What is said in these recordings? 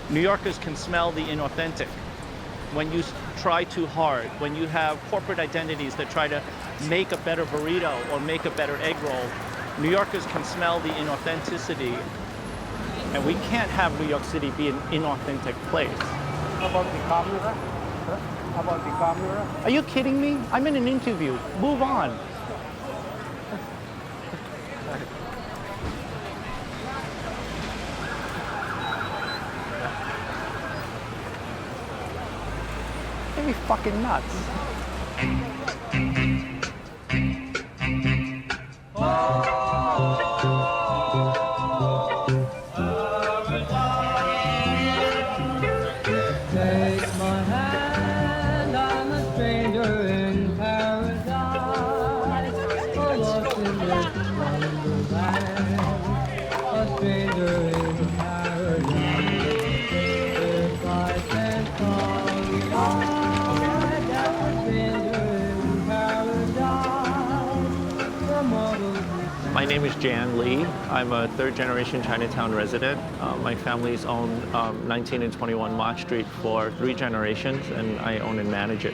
New Yorkers can smell the inauthentic. When you try too hard, when you have corporate identities that try to make a better burrito or make a better egg roll, New Yorkers can smell the inauthenticity. And we can't have New York City be an inauthentic place. How about the camera? Huh? How about the camera? Are you kidding me? I'm in an interview. Move on. That'd be fucking nuts. My name is Jan Lee. I'm a third-generation Chinatown resident. My family's owned 19 and 21 Mott Street for 3 generations, and I own and manage it.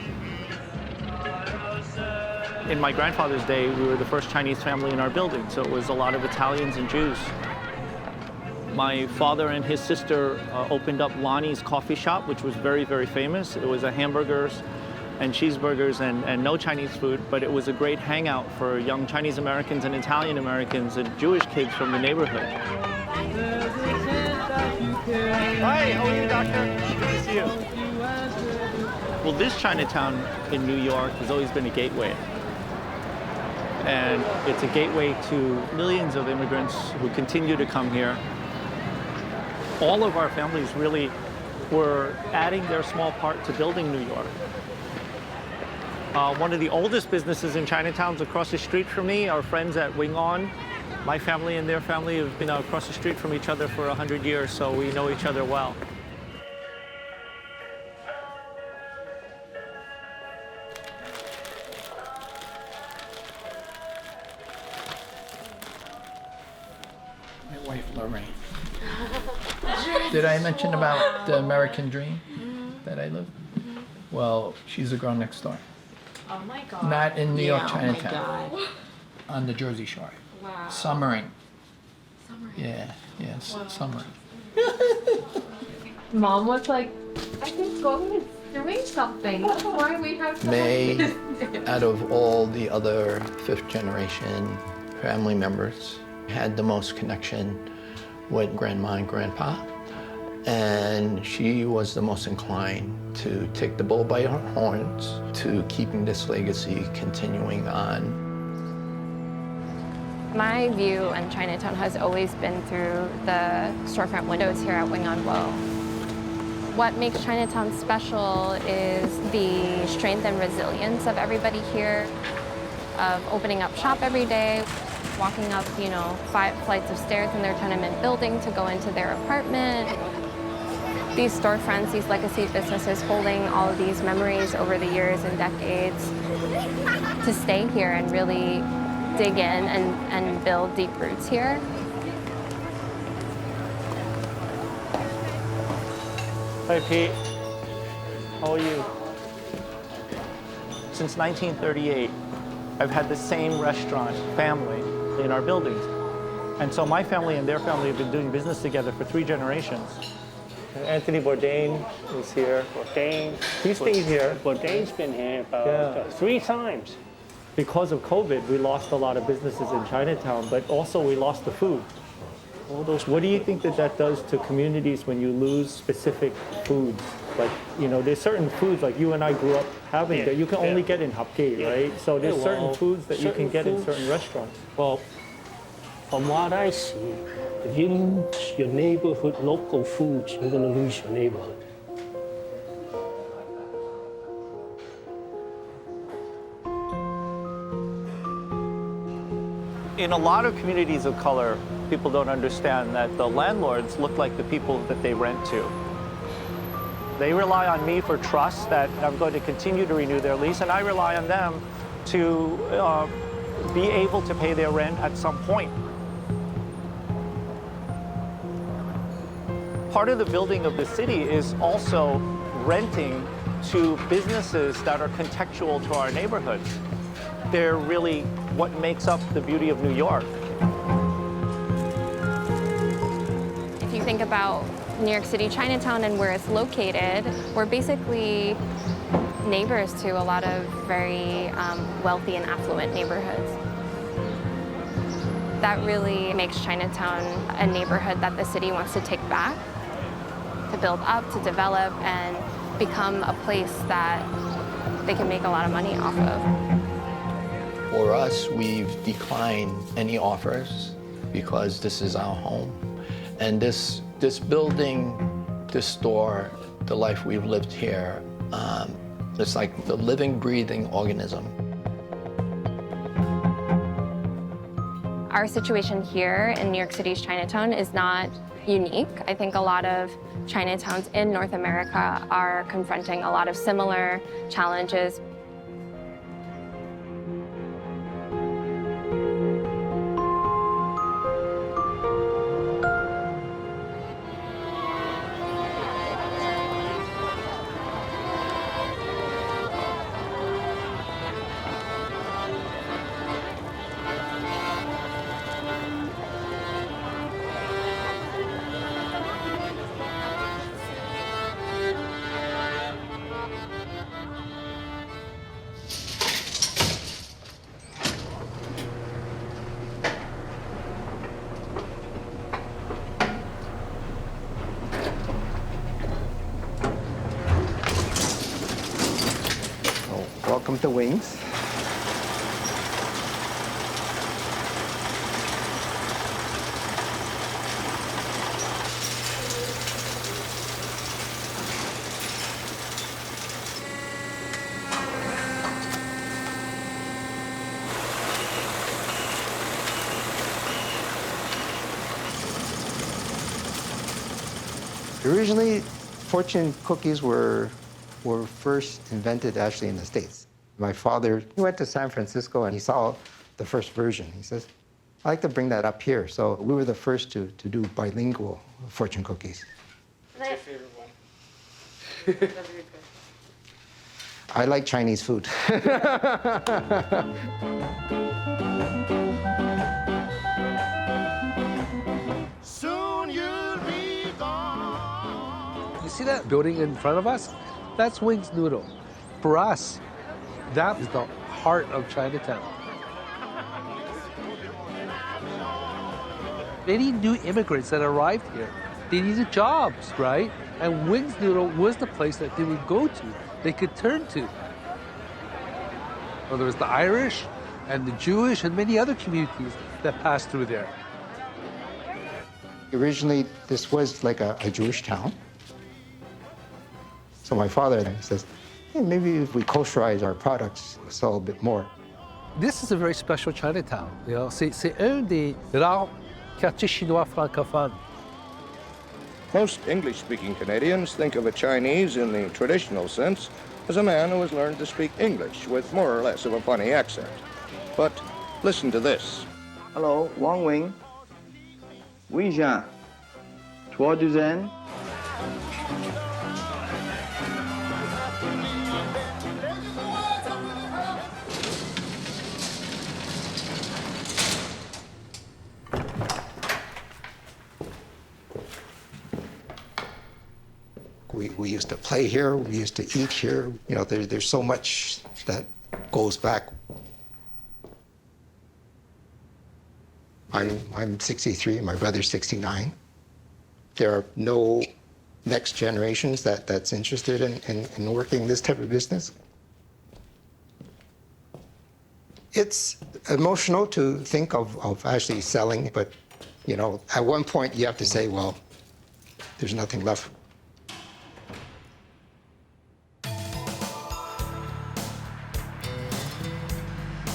In my grandfather's day, we were the first Chinese family in our building, so it was a lot of Italians and Jews. My father and his sister opened up Lonnie's Coffee Shop, which was very, very famous. It was a hamburgers and cheeseburgers and no Chinese food, but it was a great hangout for young Chinese Americans and Italian Americans and Jewish kids from the neighborhood. Hi, how are you, doctor? Good to see you. Well, this Chinatown in New York has always been a gateway. And it's a gateway to millions of immigrants who continue to come here. All of our families really were adding their small part to building New York. One of the oldest businesses in Chinatown is across the street from me, our friends at Wing On. My family and their family have been across the street from each other for 100 years, so we know each other well. My wife, Lorraine. Did I mention about the American dream that I live? Well, she's a girl next door. Oh my God. Not in New York, Yeah, Chinatown. Oh my God. On the Jersey Shore. Wow. Summering. Summering. Yeah, yes, Wow. summering. Mom was like, I think Golden is doing something. That's why we have so May, much. out of all the other fifth generation family members, had the most connection with grandma and grandpa. And she was the most inclined to take the bull by her horns to keeping this legacy continuing on. My view in Chinatown has always been through the storefront windows here at Wing On Woe. What makes Chinatown special is the strength and resilience of everybody here, of opening up shop every day, walking up, 5 flights of stairs in their tenement building to go into their apartment. These storefronts, these legacy businesses holding all of these memories over the years and decades to stay here and really dig in and build deep roots here. Hi, Pete. How are you? Since 1938, I've had the same restaurant family in our buildings. And so my family and their family have been doing business together for 3 generations. Anthony Bourdain is here. Bourdain. He stayed here. Bourdain's been here about 3 times. Because of COVID, we lost a lot of businesses in Chinatown, but also we lost the food. All those. What do you think that does to communities when you lose specific foods? Like, there's certain foods like you and I grew up having that you can only get in Hapke, right? So there's certain foods that you can get in certain restaurants. Well, from what I see, if you lose your neighborhood local foods, you're going to lose your neighborhood. In a lot of communities of color, people don't understand that the landlords look like the people that they rent to. They rely on me for trust that I'm going to continue to renew their lease, and I rely on them to be able to pay their rent at some point. Part of the building of the city is also renting to businesses that are contextual to our neighborhoods. They're really what makes up the beauty of New York. If you think about New York City Chinatown and where it's located, we're basically neighbors to a lot of very wealthy and affluent neighborhoods. That really makes Chinatown a neighborhood that the city wants to take back, to build up, to develop, and become a place that they can make a lot of money off of. For us, we've declined any offers because this is our home. And this building, this store, the life we've lived here, it's like the living, breathing organism. Our situation here in New York City's Chinatown is not unique. I think a lot of Chinatowns in North America are confronting a lot of similar challenges. Welcome to Wings. Originally, fortune cookies were first invented actually in the States. My father, he went to San Francisco and he saw the first version. He says, I'd like to bring that up here. So we were the first to do bilingual fortune cookies. What's your favorite one? I like Chinese food. Soon you'll be gone. You see that building in front of us? That's Wings Noodle. For us, that is the heart of Chinatown. Many new immigrants that arrived here, they needed jobs, right? And Wings Noodle was the place that they would go to, they could turn to. Well, there was the Irish and the Jewish and many other communities that passed through there. Originally, this was like a Jewish town. So my father then says, hey, maybe if we kosherize our products, we'll sell a bit more. This is a very special Chinatown. You know, c'est un des rares quartiers chinois francophones. Most English-speaking Canadians think of a Chinese in the traditional sense as a man who has learned to speak English with more or less of a funny accent. But listen to this. Hello, Wang Wing. Oui, Jean. 3 douzaines. We used to play here, we used to eat here. You know, there's so much that goes back. I'm 63, my brother's 69. There are no next generations that's interested in working this type of business. It's emotional to think of actually selling, but you know, at one point you have to say, well, there's nothing left.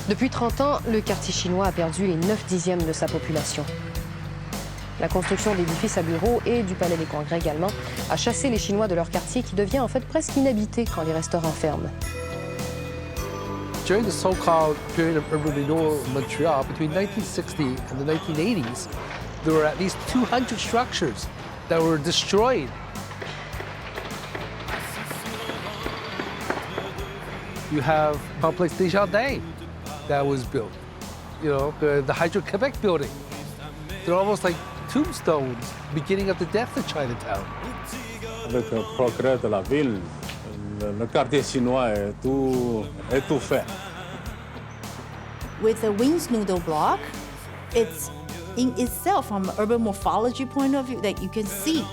Depuis 30 ans, le quartier chinois a perdu les 9/10 de sa population. La construction d'édifices à bureaux et du palais des congrès également a chassé les Chinois de leur quartier qui devient en fait presque inhabité quand les restaurants ferment. During the so-called period of urban renewal in Montreal, between 1960 and the 1980s, there were at least 200 structures that were destroyed. You have Complex Desjardins that was built. You know, the Hydro-Quebec building. They're almost like tombstones, beginning of the death of Chinatown. Avec le progrès de la ville, le quartier chinois est tout fait. With the Wings Noodle block, it's in itself, from an urban morphology point of view, that you can see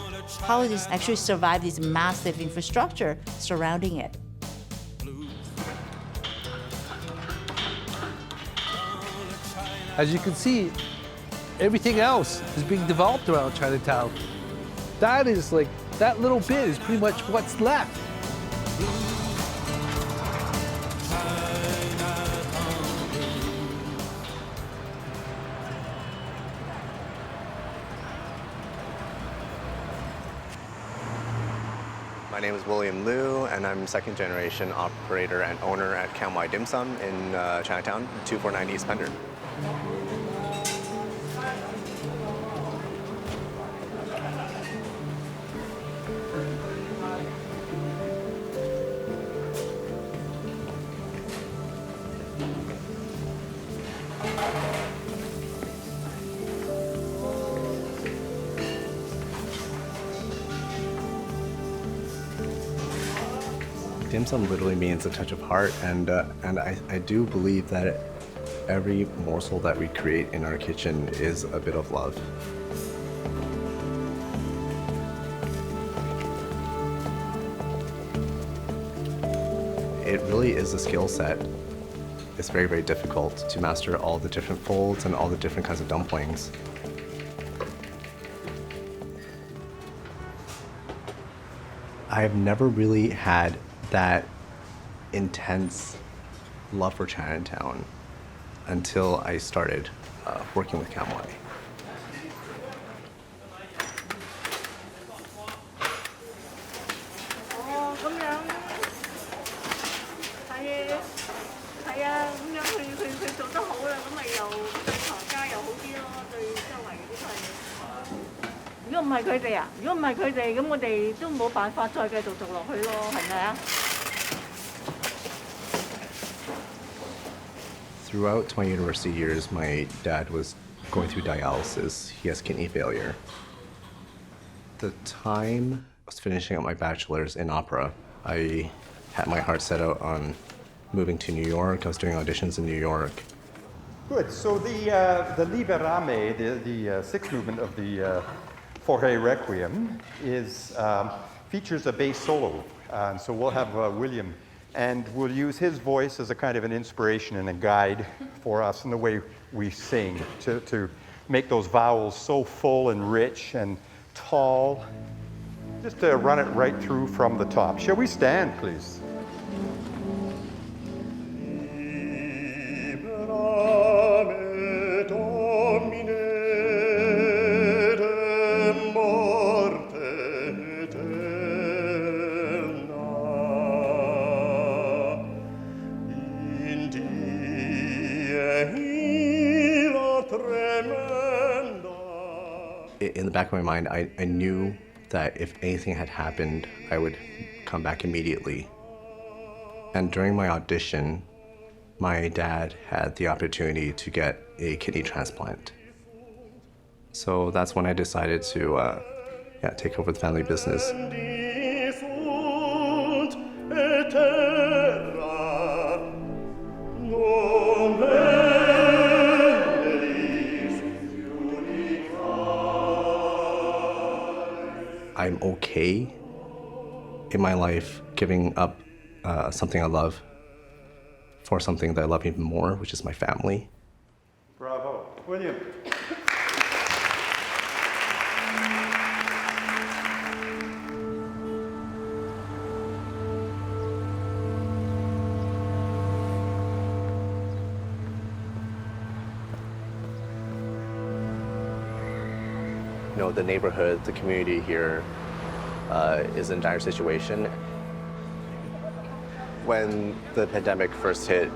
how it has actually survived this massive infrastructure surrounding it. As you can see, everything else is being developed around Chinatown. That is like, that little bit is pretty much what's left. My name is William Liu, and I'm second generation operator and owner at Kamwai Dim Sum in Chinatown, 2490 East Pender. Dim sum literally means a touch of heart, and I do believe that every morsel that we create in our kitchen is a bit of love. It really is a skill set. It's very, very difficult to master all the different folds and all the different kinds of dumplings. I've never really had that intense love for Chinatown until I started working with Kamwai. Throughout my university years, my dad was going through dialysis. He has kidney failure. The time I was finishing up my bachelor's in opera, I had my heart set out on moving to New York. I was doing auditions in New York. Good. So the Liberame, the sixth movement of the Fauré Requiem, features a bass solo. And so we'll have William, and we'll use his voice as a kind of an inspiration and a guide for us in the way we sing to make those vowels so full and rich and tall. Just to run it right through from the top. Shall we stand, please? In the back of my mind, I knew that if anything had happened, I would come back immediately. And during my audition, my dad had the opportunity to get a kidney transplant. So that's when I decided to take over the family business. I'm okay in my life giving up something I love for something that I love even more, which is my family. Bravo. William. You know, the neighborhood, the community here is in dire situation. When the pandemic first hit,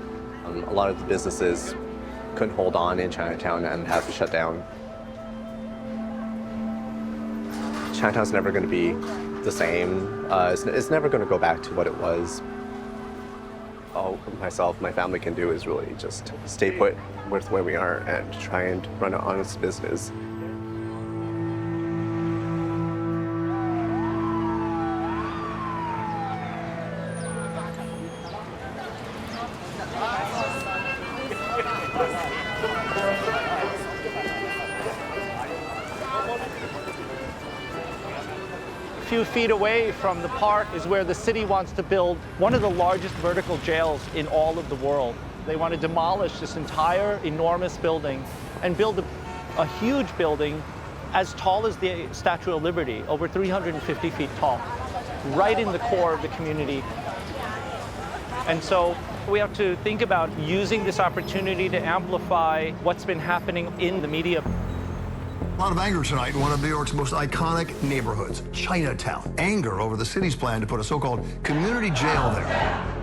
a lot of the businesses couldn't hold on in Chinatown and had to shut down. Chinatown's never going to be the same. It's never going to go back to what it was. All myself, my family can do is really just stay put with where we are and try and run an honest business. A few feet away from the park is where the city wants to build one of the largest vertical jails in all of the world. They want to demolish this entire enormous building and build a huge building as tall as the Statue of Liberty, over 350 feet tall, right in the core of the community. And so we have to think about using this opportunity to amplify what's been happening in the media. A lot of anger tonight in one of New York's most iconic neighborhoods, Chinatown. Anger over the city's plan to put a so-called community jail there.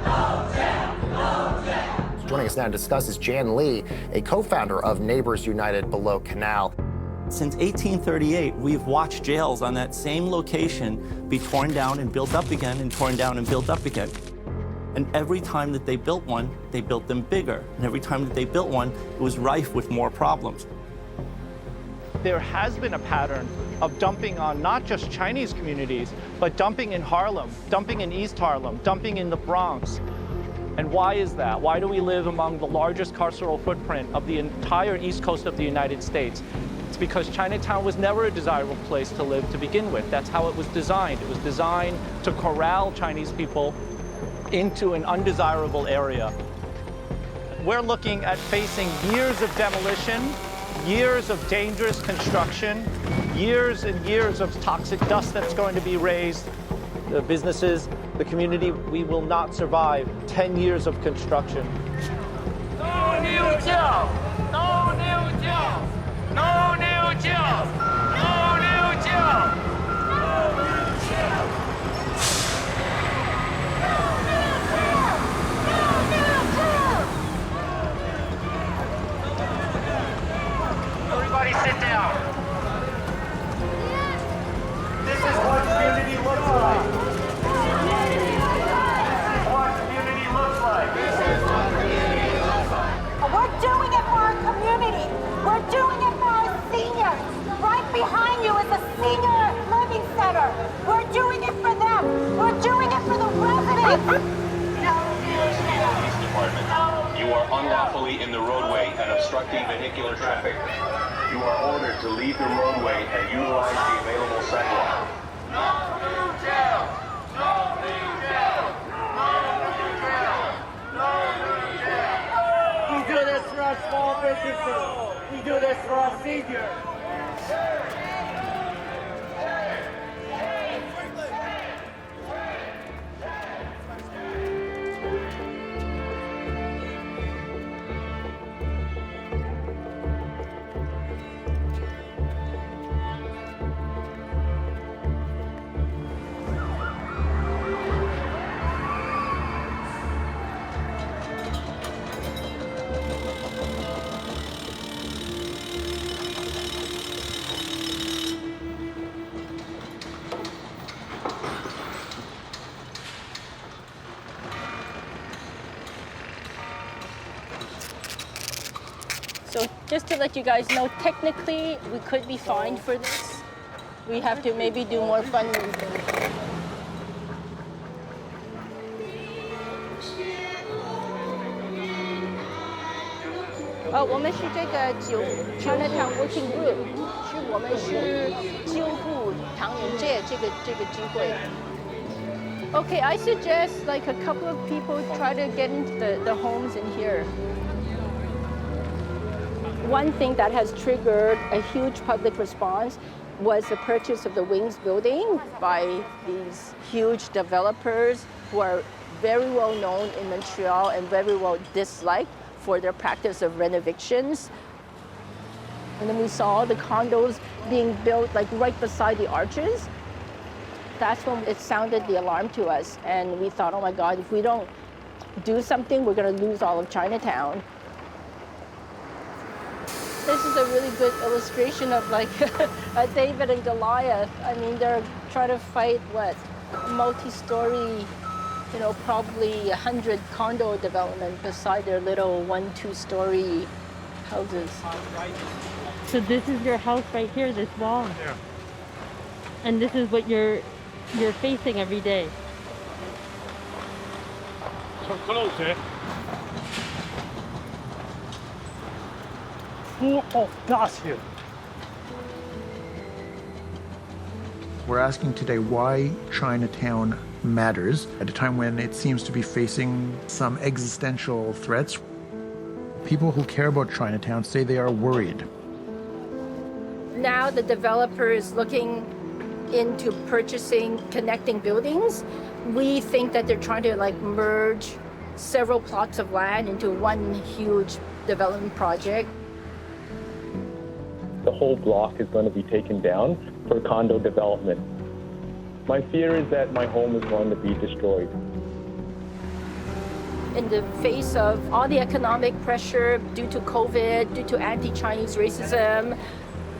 No jail, no jail. Joining us now to discuss is Jan Lee, a co-founder of Neighbors United below Canal. Since 1838, we've watched jails on that same location be torn down and built up again, and torn down and built up again. And every time that they built one, they built them bigger. And every time that they built one, it was rife with more problems. There has been a pattern of dumping on not just Chinese communities, but dumping in Harlem, dumping in East Harlem, dumping in the Bronx. And why is that? Why do we live among the largest carceral footprint of the entire East Coast of the United States? It's because Chinatown was never a desirable place to live to begin with. That's how it was designed. It was designed to corral Chinese people into an undesirable area. We're looking at facing years of demolition, years of dangerous construction, years and years of toxic dust that's going to be raised. The businesses, the community, we will not survive 10 years of construction. No new jail! No new jail! No new jail! No new jail! No new jail! Everybody sit down. This is what community looks like. What community looks like. This is what community looks like. We're doing it for our community. We're doing it for our seniors. Right behind you is a senior living center. We're doing it for them. We're doing it for the residents. Police Department. You are unlawfully in the roadway and obstructing vehicular traffic. You are ordered to leave the roadway and utilize the available sidewalk. No new jail! No new jail! No new jail! No new jail! We do this for our small businesses. We do this for our seniors. So just to let you guys know, technically, we could be fined for this. We have to maybe do more fundraising. 我们是这个Chinatown Working Group， 是我们是救护唐人街这个机会。Okay, I suggest like a couple of people try to get into the homes in here. One thing that has triggered a huge public response was the purchase of the Wings building by these huge developers who are very well known in Montreal and very well disliked for their practice of renovictions. And then we saw the condos being built like right beside the arches. That's when it sounded the alarm to us. And we thought, oh my God, if we don't do something, we're gonna lose all of Chinatown. This is a really good illustration of like a David and Goliath. I mean, they're trying to fight what? Multi-story, you know, probably 100 condo development beside their little 1-2-story houses. So this is your house right here, this wall? Yeah. And this is what you're facing every day? So close, eh? Full of gas here. We're asking today why Chinatown matters at a time when it seems to be facing some existential threats. People who care about Chinatown say they are worried. Now the developer is looking into purchasing connecting buildings. We think that they're trying to like merge several plots of land into one huge development project. The whole block is going to be taken down for condo development. My fear is that my home is going to be destroyed. In the face of all the economic pressure due to COVID, due to anti-Chinese racism,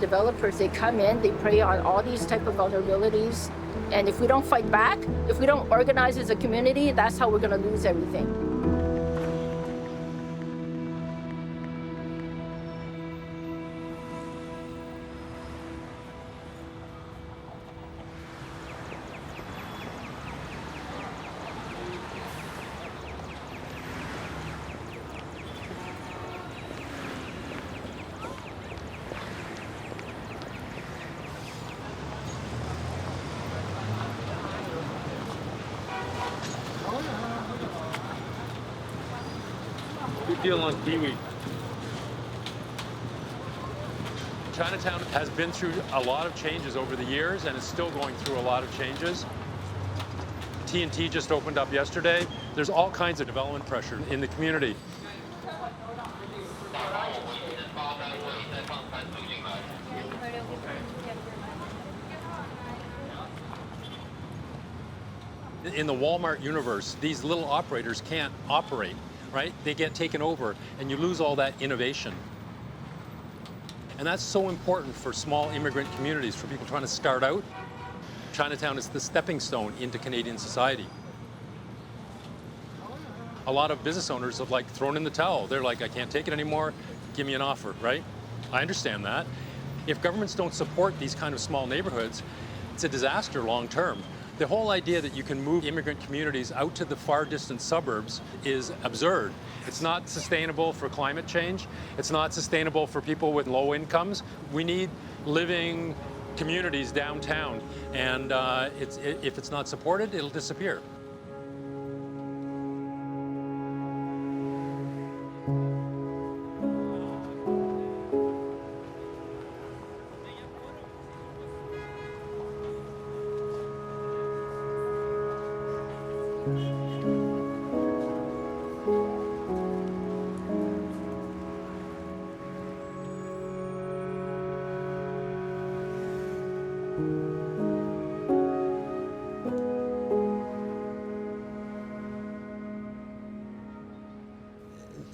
developers, they come in, they prey on all these type of vulnerabilities. And if we don't fight back, if we don't organize as a community, that's how we're going to lose everything. Good deal on kiwi. Chinatown has been through a lot of changes over the years and is still going through a lot of changes. T&T just opened up yesterday. There's all kinds of development pressure in the community. In the Walmart universe, these little operators can't operate, right? They get taken over and you lose all that innovation. And that's so important for small immigrant communities, for people trying to start out. Chinatown is the stepping stone into Canadian society. A lot of business owners have like thrown in the towel. They're like, I can't take it anymore, give me an offer, right? I understand that. If governments don't support these kind of small neighborhoods, it's a disaster long term. The whole idea that you can move immigrant communities out to the far distant suburbs is absurd. It's not sustainable for climate change. It's not sustainable for people with low incomes. We need living communities downtown, and if it's not supported, it'll disappear.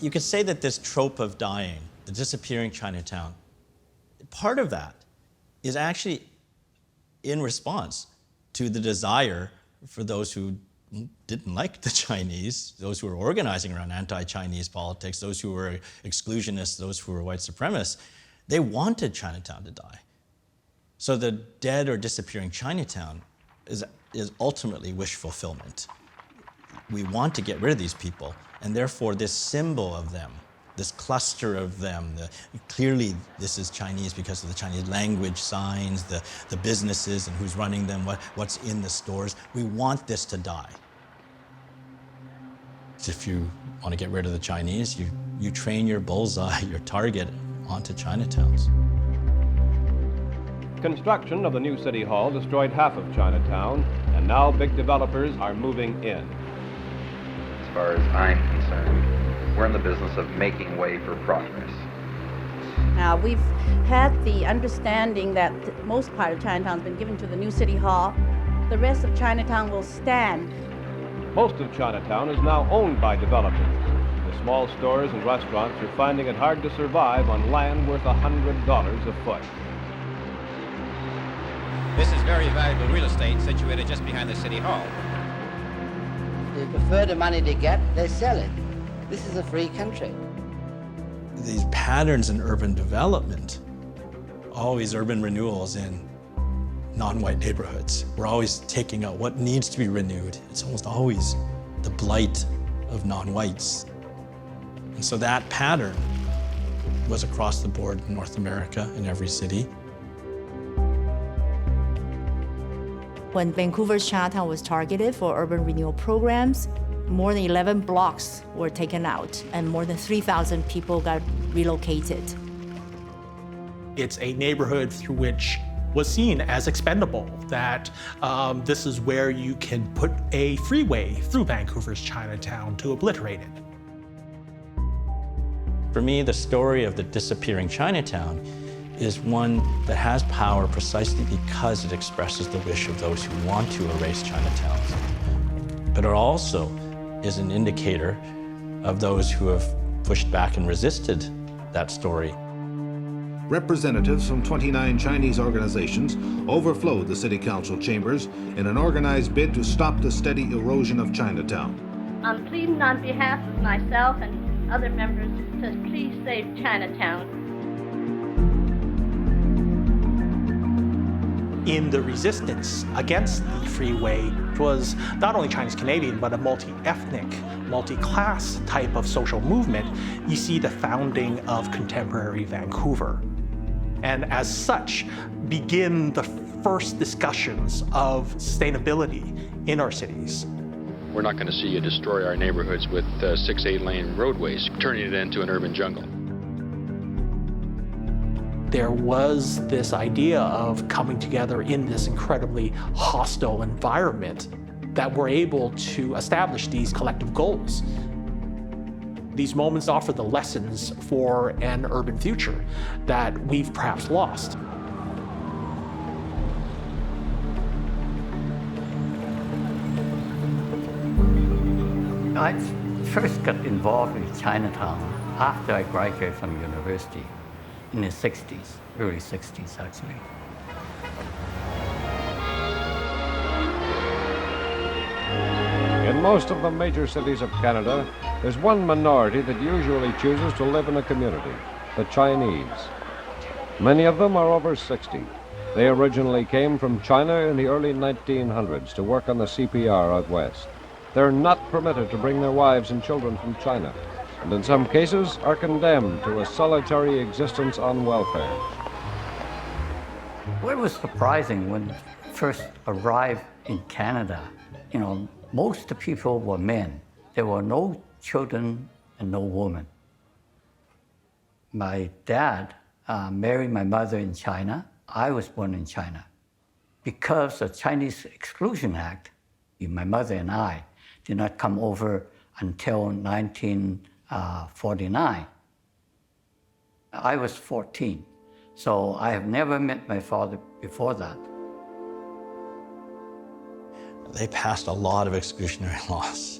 You could say that this trope of dying, the disappearing Chinatown, part of that is actually in response to the desire for those who didn't like the Chinese, those who were organizing around anti-Chinese politics, those who were exclusionists, those who were white supremacists. They wanted Chinatown to die. So the dead or disappearing Chinatown is ultimately wish fulfillment. We want to get rid of these people, and therefore this symbol of them, this cluster of them, clearly this is Chinese because of the Chinese language signs, the businesses and who's running them, what's in the stores. We want this to die. If you want to get rid of the Chinese, you train your bullseye, your target, onto Chinatowns. Construction of the new city hall destroyed half of Chinatown, and now big developers are moving in. As far as I'm concerned, we're in the business of making way for progress. Now, we've had the understanding that most part of Chinatown has been given to the new city hall. The rest of Chinatown will stand. Most of Chinatown is now owned by developers. The small stores and restaurants are finding it hard to survive on land worth $100 a foot. This is very valuable real estate situated just behind the City Hall. They prefer the money they get, they sell it. This is a free country. These patterns in urban development, always urban renewals in non-white neighborhoods. We're always taking out what needs to be renewed. It's almost always the blight of non-whites. And so that pattern was across the board in North America, in every city. When Vancouver's Chinatown was targeted for urban renewal programs, more than 11 blocks were taken out and more than 3,000 people got relocated. It's a neighborhood through which was seen as expendable, that this is where you can put a freeway through Vancouver's Chinatown to obliterate it. For me, the story of the disappearing Chinatown is one that has power precisely because it expresses the wish of those who want to erase Chinatowns. But it also is an indicator of those who have pushed back and resisted that story. Representatives from 29 Chinese organizations overflowed the city council chambers in an organized bid to stop the steady erosion of Chinatown. I'm pleading on behalf of myself and other members to please save Chinatown. In the resistance against the freeway, it was not only Chinese-Canadian, but a multi-ethnic, multi-class type of social movement. You see the founding of contemporary Vancouver. And as such, begin the first discussions of sustainability in our cities. We're not going to see you destroy our neighborhoods with 6 8-lane roadways, turning it into an urban jungle. There was this idea of coming together in this incredibly hostile environment that we're able to establish these collective goals. These moments offer the lessons for an urban future that we've perhaps lost. I first got involved with Chinatown after I graduated from university in the 60s, early 60s actually. In most of the major cities of Canada, there's one minority that usually chooses to live in a community, the Chinese. Many of them are over 60. They originally came from China in the early 1900s to work on the CPR out west. They're not permitted to bring their wives and children from China, and in some cases are condemned to a solitary existence on welfare. What was surprising when I first arrived in Canada, most of the people were men. There were no children and no women. My dad married my mother in China. I was born in China. Because of the Chinese Exclusion Act, my mother and I did not come over until 1949. I was 14, so I have never met my father before that. They passed a lot of exclusionary laws.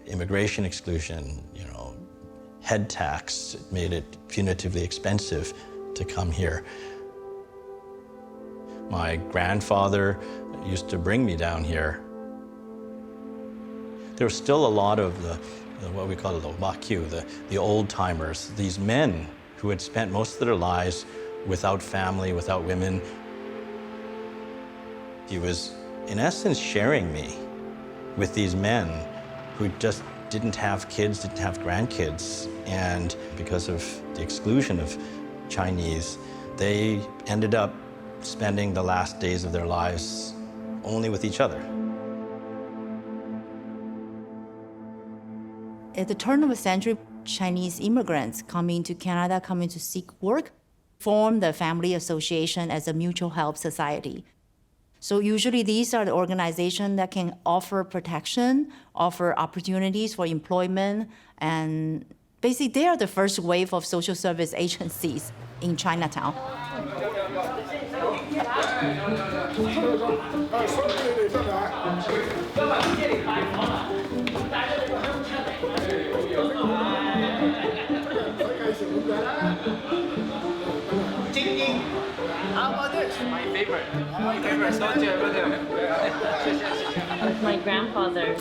Immigration exclusion, head tax, it made it punitively expensive to come here. My grandfather used to bring me down here. There was still a lot of what we call the wakyu, the old-timers, these men who had spent most of their lives without family, without women. He was, in essence, sharing me with these men who just didn't have kids, didn't have grandkids, and because of the exclusion of Chinese, they ended up spending the last days of their lives only with each other. At the turn of the century, Chinese immigrants coming to Canada, coming to seek work, formed the family association as a mutual help society. So usually these are the organizations that can offer protection, offer opportunities for employment, and basically they are the first wave of social service agencies in Chinatown. How about this? My favorite. My favorite. Don't you ever That's my grandfather.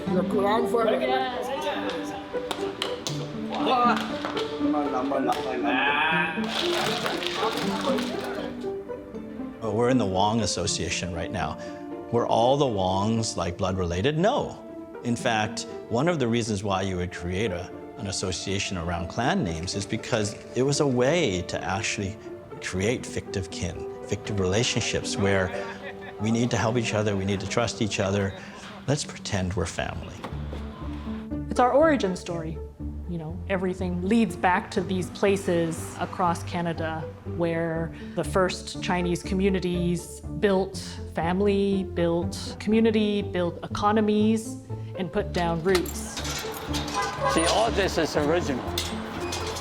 We're in the Wong Association right now. Were all the Wongs like blood related? No. In fact, one of the reasons why you would create an association around clan names is because it was a way to actually create fictive kin, fictive relationships where we need to help each other, we need to trust each other. Let's pretend we're family. It's our origin story. You know, everything leads back to these places across Canada where the first Chinese communities built family, built community, built economies, and put down roots. See, all this is original.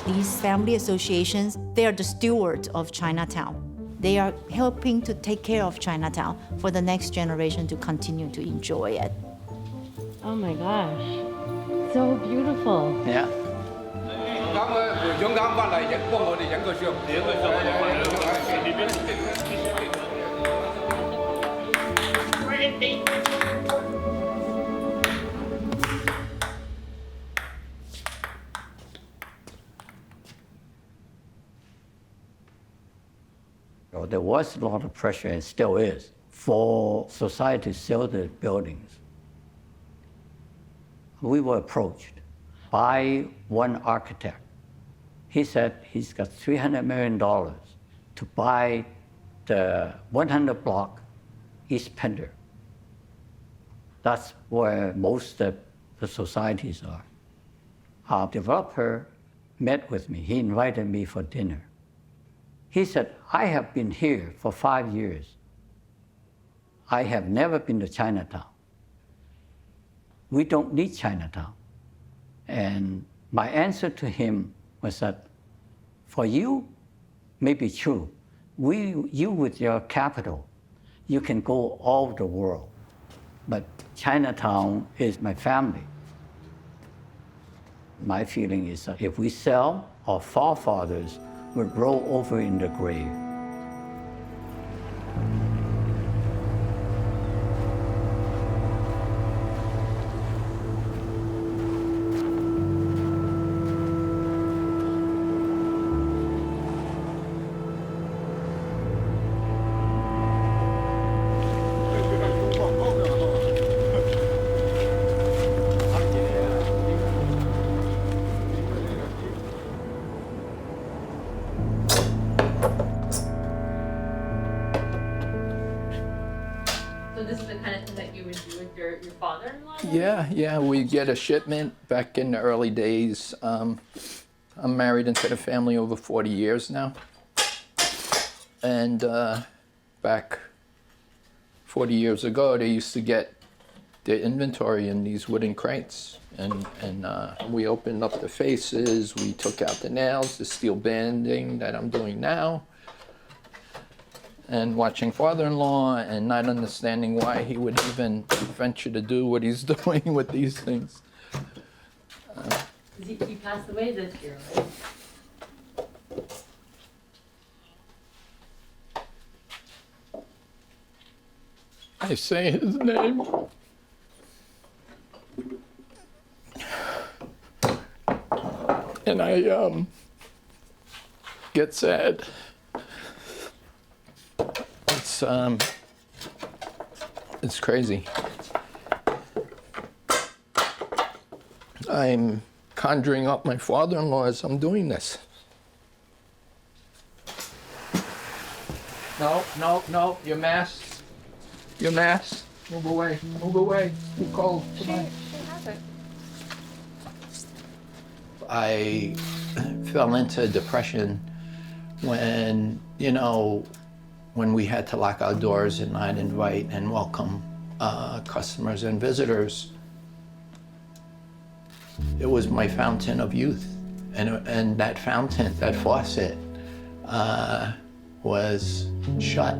These family associations, they are the stewards of Chinatown. They are helping to take care of Chinatown for the next generation to continue to enjoy it. Oh my gosh, so beautiful. Yeah. There was a lot of pressure, and still is, for society to sell the buildings. We were approached by one architect. He said he's got $300 million to buy the 100 block East Pender. That's where most of the societies are. Our developer met with me. He invited me for dinner. He said, I have been here for 5 years. I have never been to Chinatown. We don't need Chinatown. And my answer to him was that, for you, may be true. You with your capital, you can go all over the world. But Chinatown is my family. My feeling is that if we sell, our forefathers would roll over in the grave. Yeah, we get a shipment back in the early days. I'm married into the family over 40 years now. And back 40 years ago, they used to get their inventory in these wooden crates. And we opened up the faces, we took out the nails, the steel banding that I'm doing now. And watching father-in-law and not understanding why he would even venture to do what he's doing with these things. He passed away this year, right? I say his name. And I get sad. It's crazy. I'm conjuring up my father-in-law as I'm doing this. No, your mask. Your mask. Move away. Too cold. Come on. She has it. I fell into depression when, when we had to lock our doors and not invite and welcome customers and visitors. It was my fountain of youth. And that fountain, that faucet, was shut.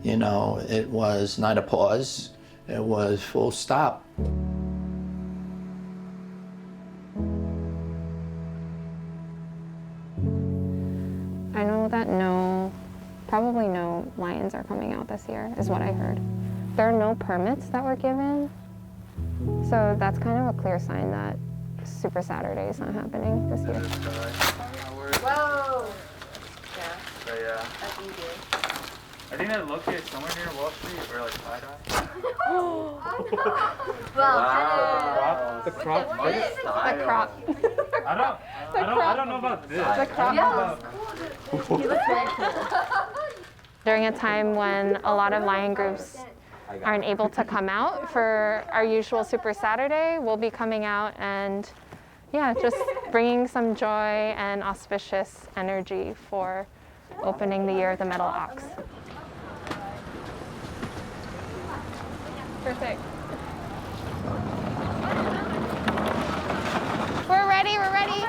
You know, it was not a pause, it was full stop. I know that probably no lions are coming out this year, is what I heard. There are no permits that were given, so that's kind of a clear sign that Super Saturday is not happening this year. Whoa! Yeah. So yeah. That's easy. I think they're located somewhere near Wall Street or like Tie-Dye. Oh no! Wow. The crop. What is the crop? I don't know about this. The crop. He looks very cool. During a time when a lot of lion groups aren't able to come out for our usual Super Saturday, we'll be coming out and just bringing some joy and auspicious energy for opening the year of the metal ox. Perfect. We're ready, we're ready.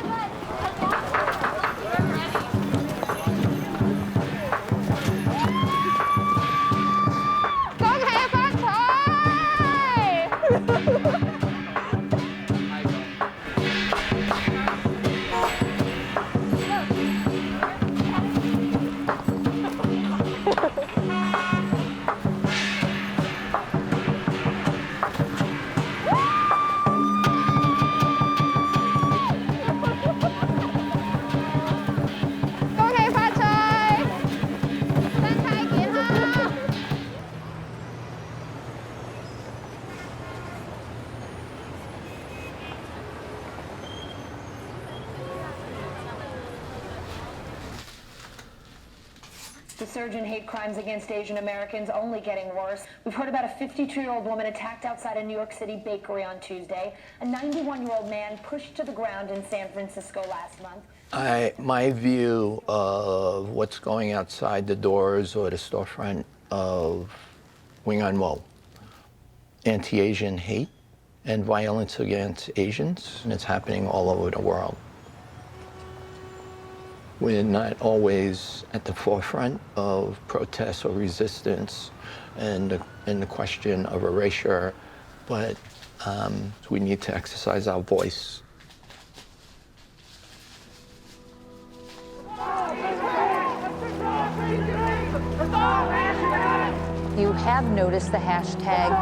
The surge in hate crimes against Asian Americans only getting worse. We've heard about a 52-year-old woman attacked outside a New York City bakery on Tuesday, a 91-year-old man pushed to the ground in San Francisco last month. My view of what's going outside the doors or the storefront of Wing On Wo, anti-Asian hate and violence against Asians, and it's happening all over the world. We're not always at the forefront of protests or resistance and the question of erasure, but we need to exercise our voice. You have noticed the hashtag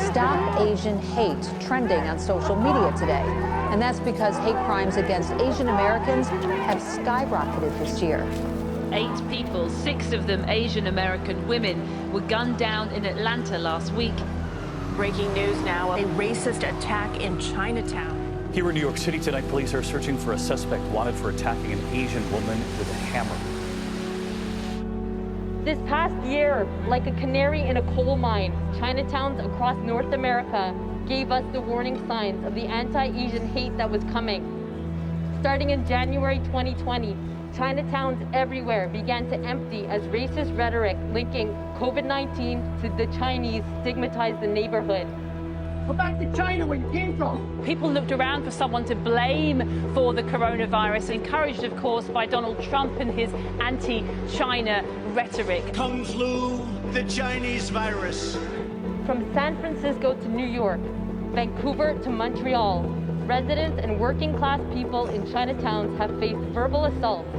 #StopAsianHate trending on social media today. And that's because hate crimes against Asian Americans have skyrocketed this year. 8 people, 6 of them Asian American women, were gunned down in Atlanta last week. Breaking news now, a racist attack in Chinatown. Here in New York City tonight, police are searching for a suspect wanted for attacking an Asian woman with a hammer. This past year, like a canary in a coal mine, Chinatowns across North America gave us the warning signs of the anti-Asian hate that was coming. Starting in January 2020, Chinatowns everywhere began to empty as racist rhetoric linking COVID-19 to the Chinese stigmatized the neighborhood. Go back to China where you came from. People looked around for someone to blame for the coronavirus, encouraged, of course, by Donald Trump and his anti-China rhetoric. Kung flu, the Chinese virus. From San Francisco to New York, Vancouver to Montreal, residents and working class people in Chinatowns have faced verbal assaults.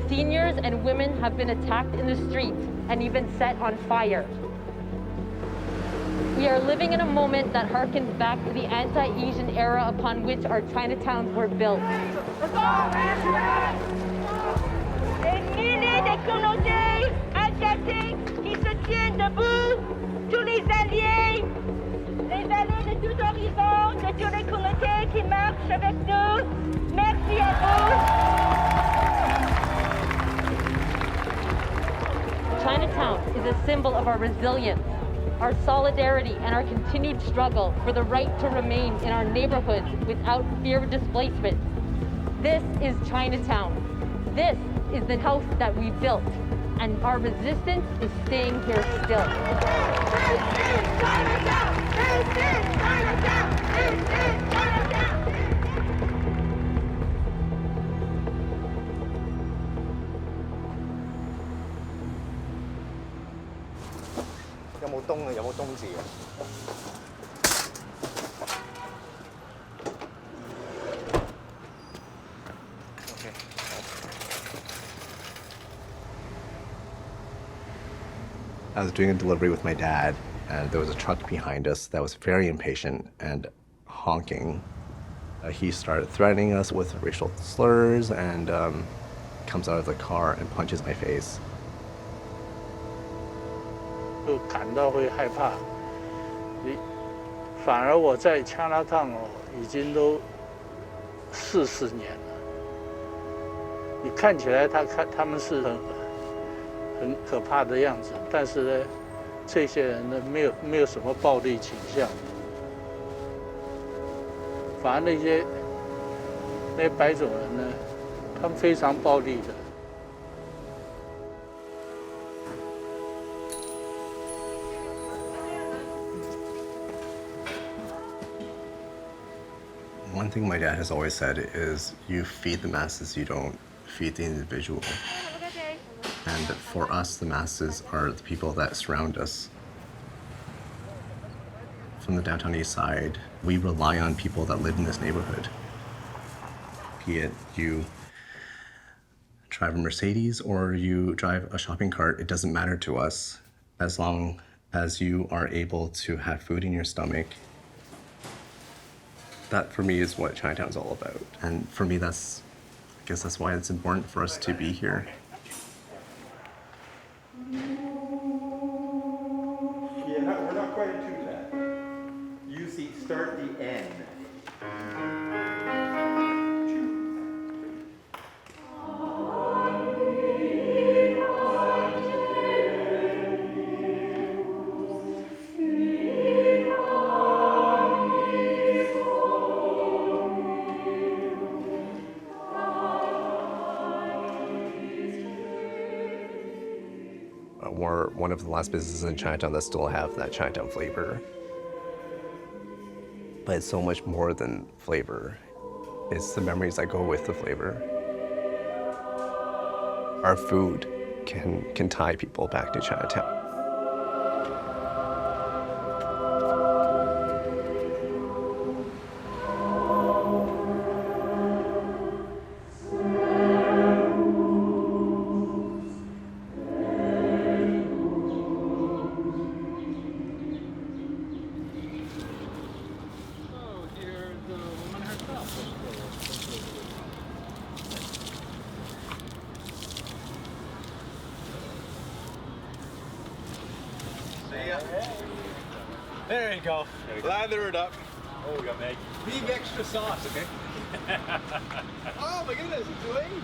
Seniors and women have been attacked in the streets and even set on fire. We are living in a moment that harkens back to the anti-Asian era upon which our Chinatowns were built. Des milliers de communautés asiatiques qui se tiennent debout, tous les alliés de tout horizon, de toutes les communautés qui marchent avec nous. Merci à vous. Chinatown is a symbol of our resilience, our solidarity, and our continued struggle for the right to remain in our neighborhoods without fear of displacement. This is Chinatown. This is the house that we built, and our resistance is staying here still. 有冇冬啊？有冇冬字嘅？ I was doing a delivery with my dad, and there was a truck behind us that was very impatient and honking. He started threatening us with racial slurs and comes out of the car and punches my face. 就感到会害怕。反而我在 Chinatown 已经都40年了。你看起来他们是很可怕的样子，但是呢，这些人呢没有什么暴力倾向，反而那些白种人呢，他们非常暴力的。 One thing my dad has always said is you feed the masses, you don't feed the individual. And for us, the masses are the people that surround us. From the downtown east side, we rely on people that live in this neighborhood. Be it you drive a Mercedes or you drive a shopping cart, it doesn't matter to us as long as you are able to have food in your stomach. That for me is what Chinatown's all about. And for me, I guess that's why it's important for us to be here. Yeah, we're not quite into that. You see, start the N. We're one of the last businesses in Chinatown that still have that Chinatown flavor. But it's so much more than flavor. It's the memories that go with the flavor. Our food can tie people back to Chinatown. There you go. Lather it up. Oh, we got Maggie. Leave extra sauce, okay? Oh my goodness, it's Elaine.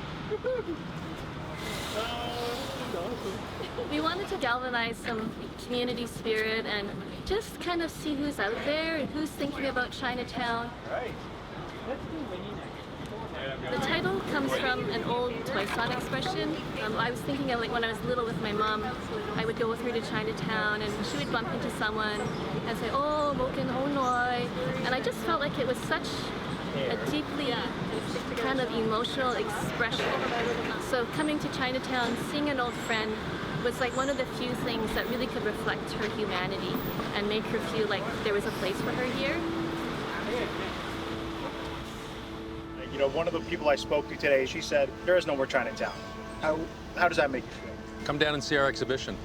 We wanted to galvanize some community spirit and just kind of see who's out there and who's thinking about Chinatown. Right. The title comes from an old Toy Son expression. I was thinking of like when I was little with my mom, I would go with her to Chinatown and she would bump into someone and say, oh, Moken Honoi. And I just felt like it was such a deeply kind of emotional expression. So coming to Chinatown, seeing an old friend was like one of the few things that really could reflect her humanity and make her feel like there was a place for her here. You know, one of the people I spoke to today, she said, there is no more Chinatown. How does that make you feel? Come down and see our exhibition.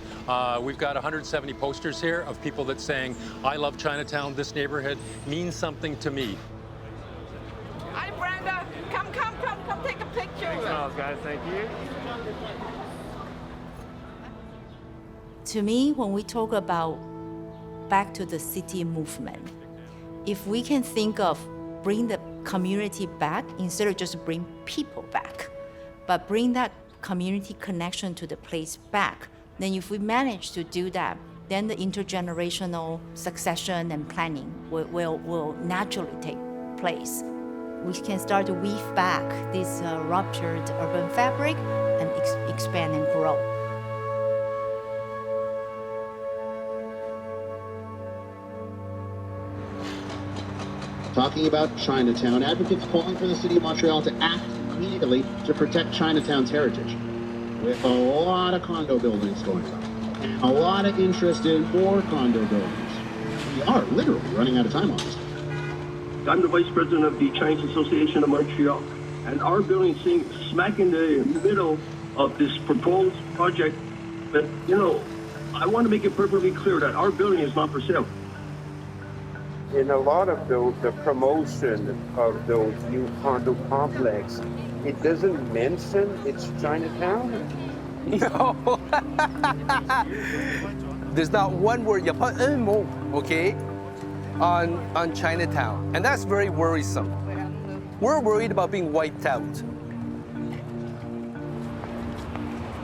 We've got 170 posters here of people that saying, I love Chinatown, this neighborhood means something to me. Hi, Brenda. Come take a picture. Thanks, Miles, guys. Thank you. To me, when we talk about back to the city movement, if we can think of bring the community back instead of just bring people back, but bring that community connection to the place back, then if we manage to do that, then the intergenerational succession and planning will naturally take place. We can start to weave back this ruptured urban fabric and expand and grow. Talking about Chinatown, advocates calling for the city of Montreal to act immediately to protect Chinatown's heritage, with a lot of condo buildings going up. A lot of interest in more condo buildings. We are literally running out of time on this. I'm the vice president of the Chinese Association of Montreal, and our building is sitting smack in the middle of this proposed project. But, you know, I want to make it perfectly clear that our building is not for sale. In a lot of the promotion of those new condo complex, it doesn't mention it's Chinatown. No. There's not one word, il n'y a pas un mot, okay, on Chinatown. And that's very worrisome. We're worried about being wiped out.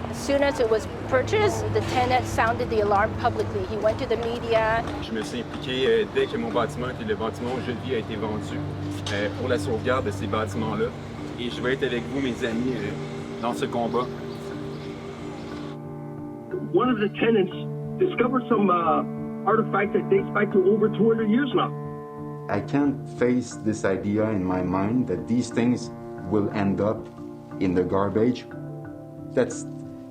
As soon as it was purchased, the tenant sounded the alarm publicly. He went to the media. Je me suis impliqué dès que mon bâtiment et le bâtiment où je vis a été vendu pour la sauvegarde de ces bâtiments-là. Et je vais être avec vous, mes amis, dans ce combat. One of the tenants discovered some artifact that dates back to over 200 years now. I can't face this idea in my mind that these things will end up in the garbage. That's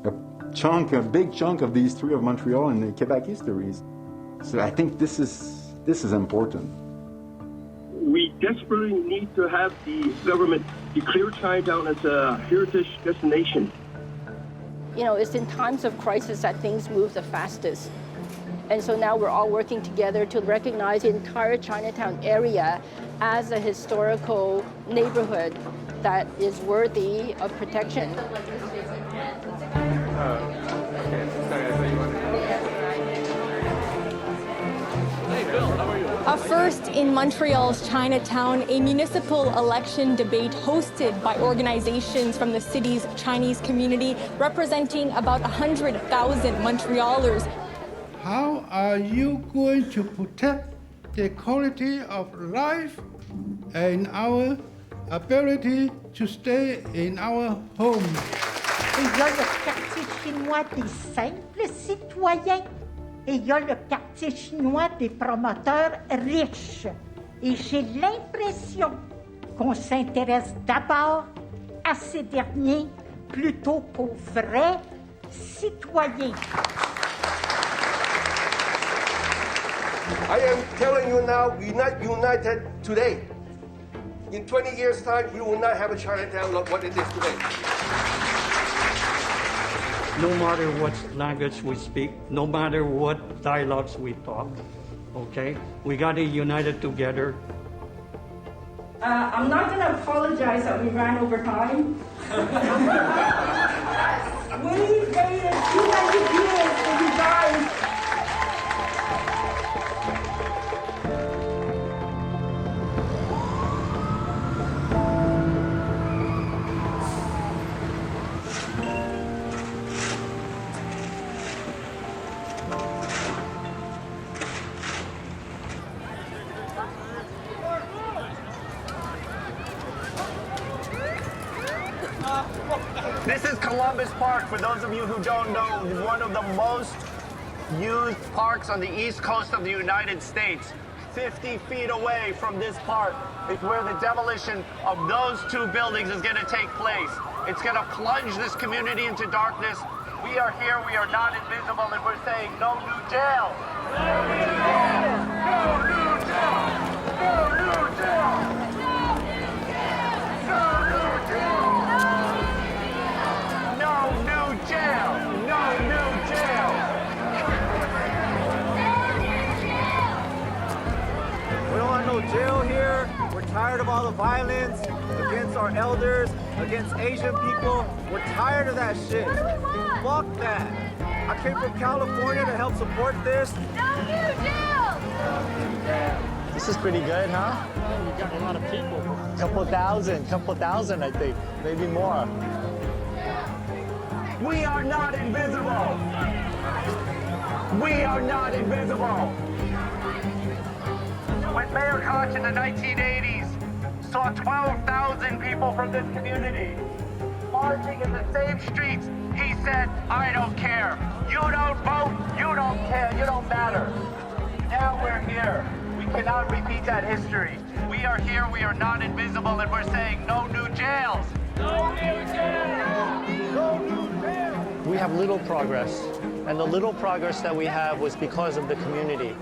a big chunk of the history of Montreal and the Quebec histories. So I think this is important. We desperately need to have the government declare Chinatown as a heritage destination. You know, it's in times of crisis that things move the fastest. And so now we're all working together to recognize the entire Chinatown area as a historical neighborhood that is worthy of protection. A first in Montreal's Chinatown, a municipal election debate hosted by organizations from the city's Chinese community representing about 100,000 Montrealers. How are you going to protect the quality of life and our ability to stay in our home? Il y a le quartier chinois des simples citoyens et il y a le quartier chinois des promoteurs riches. Et j'ai l'impression qu'on s'intéresse d'abord à ces derniers plutôt qu'aux vrais citoyens. I am telling you now, we're not united today. In 20 years' time, we will not have a Chinatown like what it is today. No matter what language we speak, no matter what dialogues we talk, okay? We got to unite it together. I'm not going to apologize that we ran over time. We waited too many years for you guys. This is Columbus Park, for those of you who don't know, one of the most used parks on the east coast of the United States. 50 feet away from this park is where the demolition of those two buildings is going to take place. It's going to plunge this community into darkness. We are here, we are not invisible, and we're saying no new jail. No new jail! No new jail! No new jail! No new jail! No new jail! No new jail! We don't want no jail here. We're tired of all the violence against our elders, against Asian people. We're tired of that shit. Fuck that. I came from California to help support this. No new jail! This is pretty good, huh? Yeah, we got a lot of people. Couple thousand, I think, maybe more. We are not invisible! We are not invisible! When Mayor Koch in the 1980s saw 12,000 people from this community marching in the same streets, he said, I don't care. You don't vote, you don't care, you don't matter. Now we're here. We cannot repeat that history. We are here, we are not invisible, and we're saying no new jails. No new jails! No new jails! We have little progress And the little progress that we have was because of the community.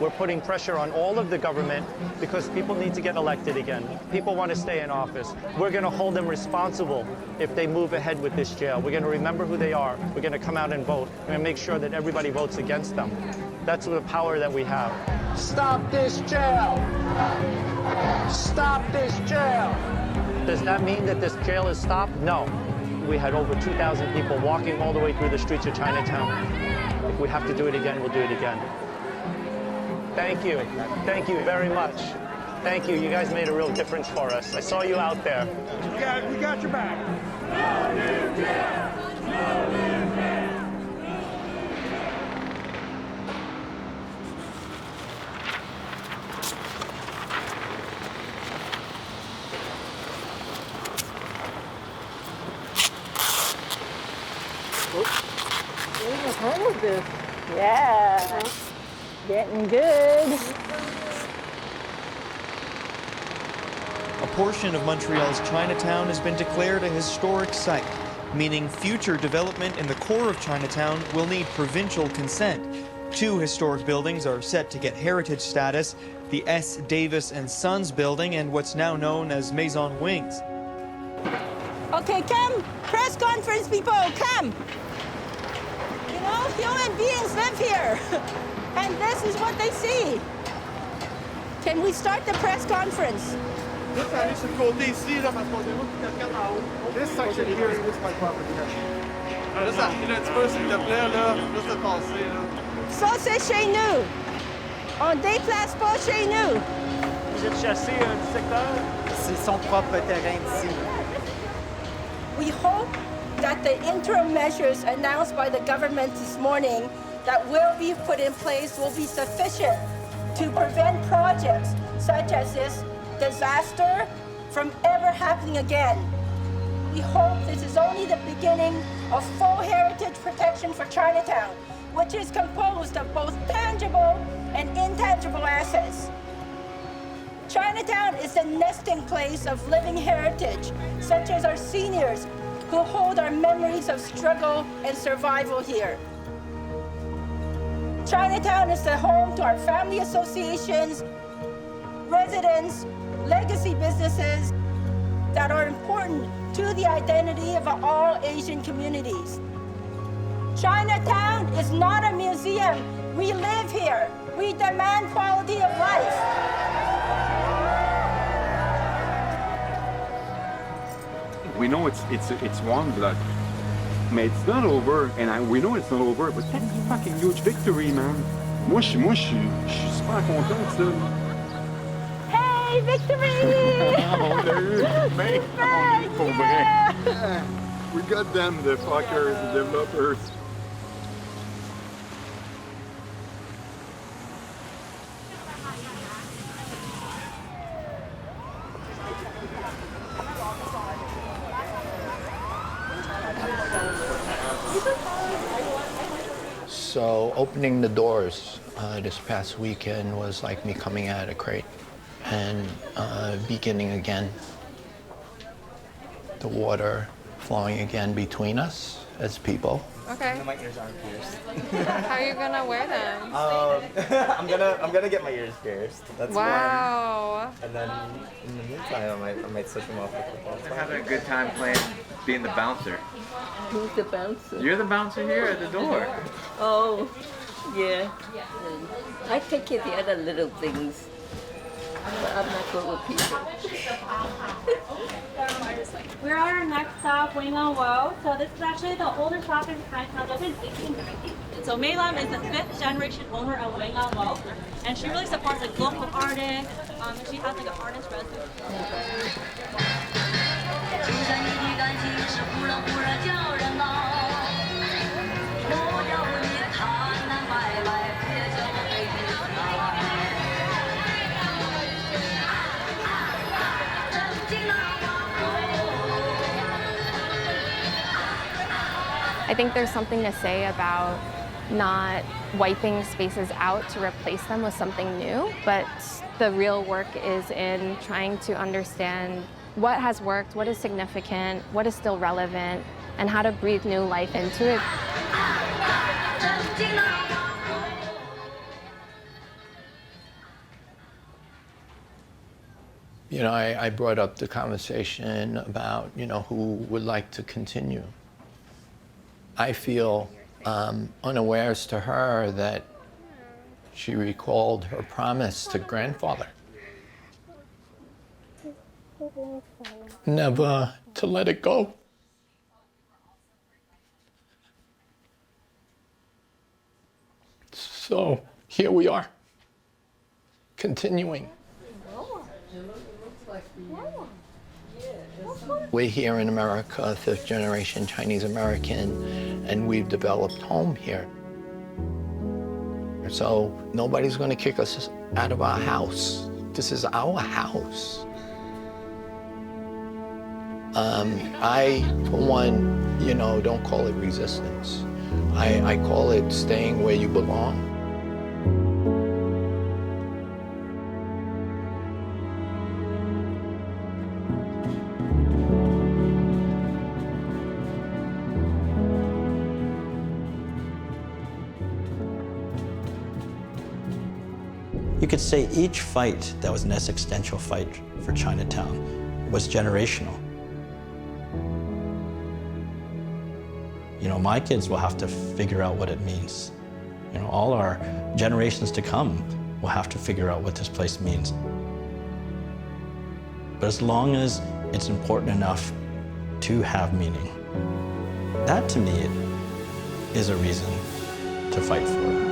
We're putting pressure on all of the government because people need to get elected again. People want to stay in office. We're going to hold them responsible if they move ahead with this jail. We're going to remember who they are. We're going to come out and vote. We're going to make sure that everybody votes against them. That's the power that we have. Stop this jail! Stop this jail! Does that mean that this jail is stopped? No. We had over 2,000 people walking all the way through the streets of Chinatown. If we have to do it again, we'll do it again. Thank you. Thank you very much. Thank you. You guys made a real difference for us. I saw you out there. We got your back. Yeah. Getting good. A portion of Montreal's Chinatown has been declared a historic site, meaning future development in the core of Chinatown will need provincial consent. 2 historic buildings are set to get heritage status, the S. Davis and Sons building and what's now known as Maison Wings. Okay, come. Press conference, people, come. You know, human beings live here. And this is what they see. Can we start the press conference? This section here is my property. Ça, c'est chez nous. On déplace pas chez nous. Vous êtes chassé du secteur? C'est son propre terrain ici. We hope that the interim measures announced by the government this morning that will be put in place will be sufficient to prevent projects such as this disaster from ever happening again. We hope this is only the beginning of full heritage protection for Chinatown, which is composed of both tangible and intangible assets. Chinatown is the nesting place of living heritage, such as our seniors who hold our memories of struggle and survival here. Chinatown is the home to our family associations, residents, legacy businesses that are important to the identity of all Asian communities. Chinatown is not a museum. We live here. We demand quality of life. We know it's one blood. Mais it's not over, and we know it's not over, but that's a fucking huge victory, man. Moi, je suis super content de ça. Hey, victory! On l'a eu, mais on est pour vrai. We got them, the fuckers, the developers. So opening the doors this past weekend was like me coming out of a crate and beginning again. The water flowing again between us as people. Okay. My ears aren't pierced. How are you gonna wear them? I'm gonna get my ears pierced. That's wow. one. And then in the meantime, I might switch them off with football. I'm having a good time playing, being the bouncer. Who's the bouncer? You're the bouncer here at the door. Oh, yeah. I take care of the other little things, but I'm not good with people. We're at our next stop, Wing On Wo. So this is actually the oldest shop in Chinatown, opened in 1890. So Mei Lam is the 5th generation owner of Wing On Wo, and she really supports like local artists, and she has like an artist resident. I think there's something to say about not wiping spaces out to replace them with something new, but the real work is in trying to understand what has worked, what is significant, what is still relevant, and how to breathe new life into it. You know, I brought up the conversation about, you know, who would like to continue. I feel unawares to her that she recalled her promise to grandfather. Never to let it go. So here we are, continuing. We're here in America, fifth generation Chinese American, and we've developed home here. So nobody's gonna kick us out of our house. This is our house. I, for one, you know, don't call it resistance. I call it staying where you belong. You could say each fight that was an existential fight for Chinatown was generational. You know, my kids will have to figure out what it means. You know, all our generations to come will have to figure out what this place means. But as long as it's important enough to have meaning, that to me is a reason to fight for it.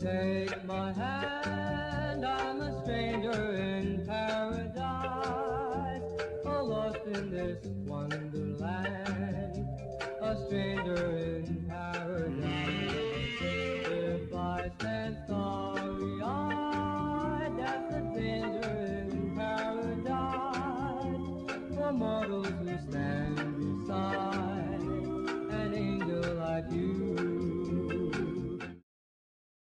Take my hand, I'm a stranger in paradise, lost in this wonderland, a stranger in paradise. If I stand starry-eyed, that's a danger in paradise, for mortals